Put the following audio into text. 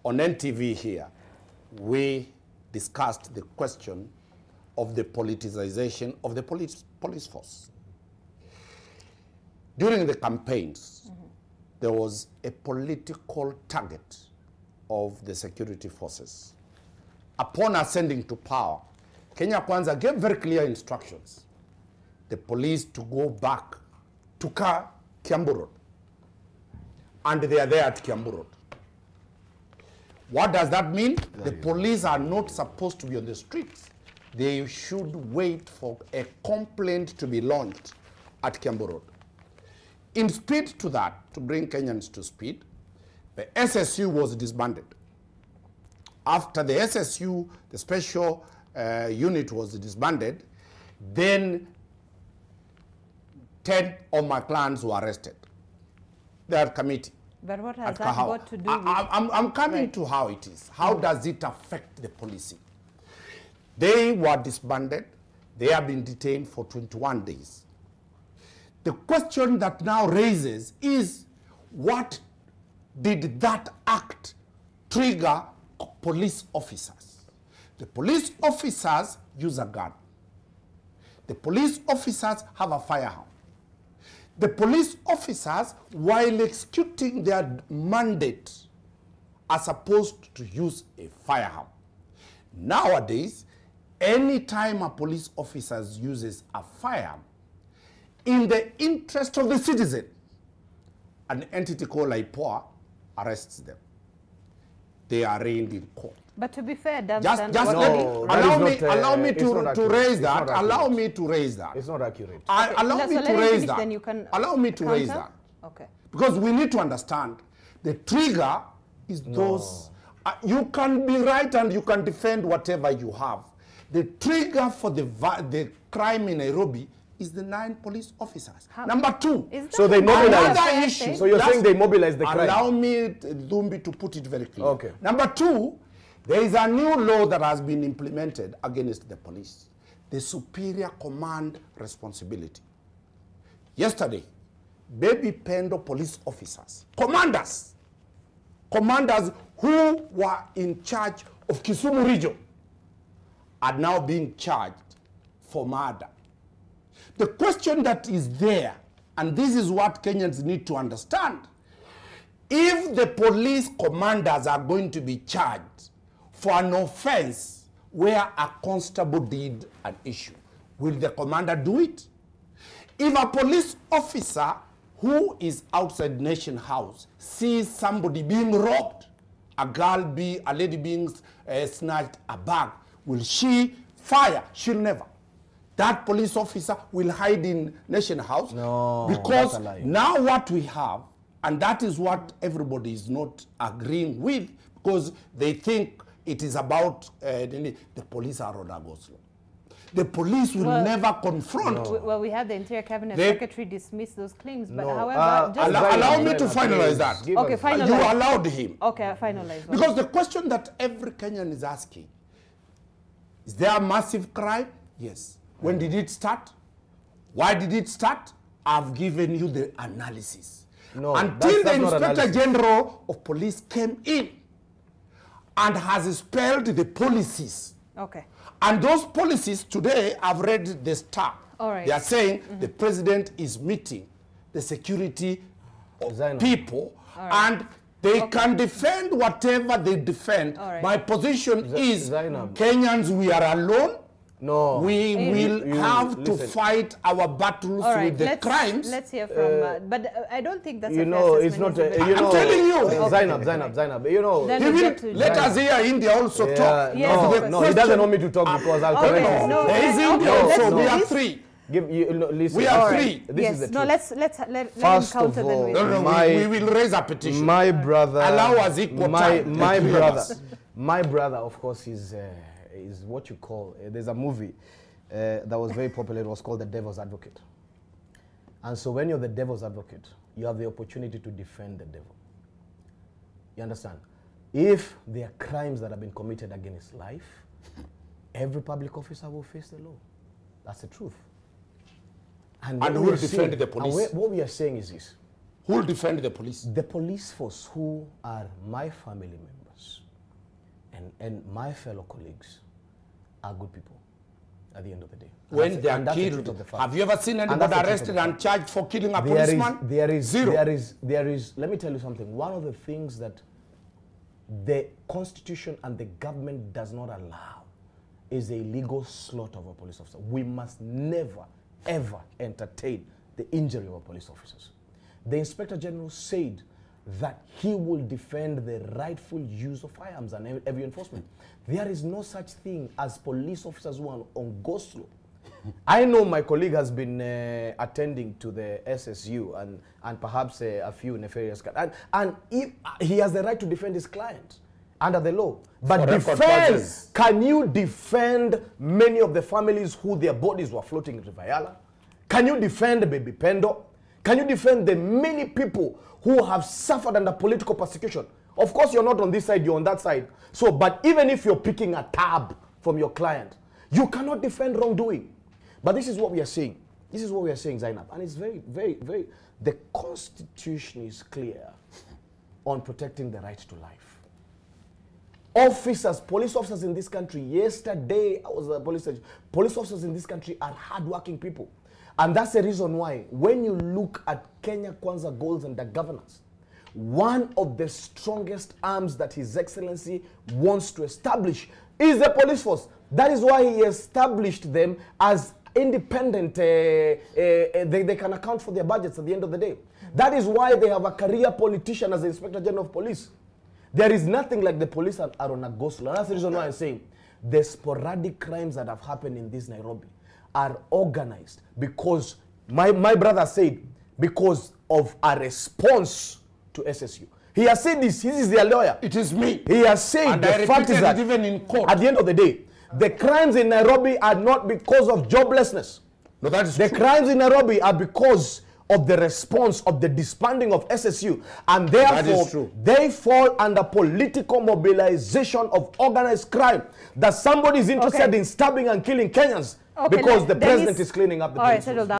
on NTV here, we discussed the question of the politicization of the police force. During the campaigns, there was a political target of the security forces. Upon ascending to power, Kenya Kwanza gave very clear instructions. The police to go back to Kiambu Road. And they are there at Kiambu Road. What does that mean? The police are not supposed to be on the streets. They should wait for a complaint to be launched at Kiambu Road. In speed to that, to bring Kenyans to speed, the SSU was disbanded. After the SSU, the special unit was disbanded, then 10 of my clans were arrested. They are committee. But what has that got to do with... I'm coming to how it is. How does it affect the policy? They were disbanded. They have been detained for 21 days. The question that now raises is, what did that act trigger police officers? The police officers use a gun. The police officers have a firearm. The police officers, while executing their mandate, are supposed to use a firearm. Nowadays, anytime a police officer uses a firearm, in the interest of the citizen, an entity called IPOA arrests them. They are arraigned in court. But to be fair, Danstan, allow me to raise that. Allow me to raise that. It's not accurate. Allow me to raise that. Allow me to raise that. Okay. Because we need to understand the trigger is those. You can be right and you can defend whatever you have. The trigger for the crime in Nairobi is the 9 police officers. Number 2. So they mobilize. So you're saying they mobilize the crime. Allow me, Dumbi, to put it very clear. Okay. Number 2, there is a new law that has been implemented against the police. The superior command responsibility. Yesterday, Baby Pendo police officers, commanders who were in charge of Kisumu region are now being charged for murder. The question that is there, and this is what Kenyans need to understand, if the police commanders are going to be charged for an offense where a constable did an issue, will the commander do it? If a police officer who is outside Nation House sees somebody being robbed, a lady being snatched a bag, will she fire? She'll never. That police officer will hide in Nation House. No, because now what we have, and that is what everybody is not agreeing with, because they think it is about the police are on a go-slow. The police will never confront. No. Well, we had the Interior Cabinet Secretary dismiss those claims, but however... allow me to finalize that. Okay, finalize. You allowed him. Okay, finalize. Because the question that every Kenyan is asking, is there a massive crime? Yes. When did it start? Why did it start? I've given you the analysis. No, until the Inspector General of Police came in and has expelled the policies. Okay. And those policies today, I've read the Star. All right. They are saying the president is meeting the security people and they can defend whatever they defend. My position is Kenyans, we are alone. No. We will have to fight our battles with the crimes. Let's hear from, but I don't think that's a fair it's not, I'm telling you. Zainab, you know. Let us hear India also talk. No, he doesn't want me to talk because I'll correct him. There is India also, we are 3. Listen. We are 3. This is the truth. No, let him First counter of all, then we will raise a petition. My brother, allow us equal time. My brother, of course, is what you call, there's a movie that was very popular. It was called The Devil's Advocate. And so when you're the devil's advocate, you have the opportunity to defend the devil. You understand? If there are crimes that have been committed against life, every public officer will face the law. That's the truth. And who will defend the police? What we are saying is this. Who will defend the police? The police force, who are my family members and my fellow colleagues, are good people at the end of the day. When they are killed, have you ever seen anybody arrested and charged for killing a policeman? Zero. There is, let me tell you something. One of the things that the Constitution and the government does not allow is the illegal slaughter of a police officer. We must never, ever entertain the injury of our police officers. The Inspector General said that he will defend the rightful use of firearms and heavy enforcement. There is no such thing as police officers who are on go slow. I know my colleague has been attending to the SSU and perhaps a few nefarious and he has the right to defend his client under the law. But defend, can you defend many of the families who their bodies were floating in Rivayala? Can you defend Baby Pendo? Can you defend the many people who have suffered under political persecution? Of course, you're not on this side, you're on that side. So, but even if you're picking a tab from your client, you cannot defend wrongdoing. But this is what we are saying. This is what we are saying, Zainab. And it's very, very, very, the Constitution is clear on protecting the right to life. Officers, police officers in this country, yesterday I was at a police station, police officers in this country are hardworking people. And that's the reason why, when you look at Kenya Kwanza goals and the governance, one of the strongest arms that His Excellency wants to establish is the police force. That is why he established them as independent. They can account for their budgets at the end of the day. That is why they have a career politician as the Inspector General of Police. There is nothing like the police are on a go slow. That's the reason why I'm saying the sporadic crimes that have happened in this Nairobi are organized because, my brother said, because of a response to SSU. He has said this, he is their lawyer. It is me. He has said and the fact is that even in court. At the end of the day, the crimes in Nairobi are not because of joblessness. No, that is the true. crimes in Nairobi are because of the response of the disbanding of SSU. And therefore, they fall under political mobilization of organized crime. That somebody is interested in stabbing and killing Kenyans because the president is cleaning up the police.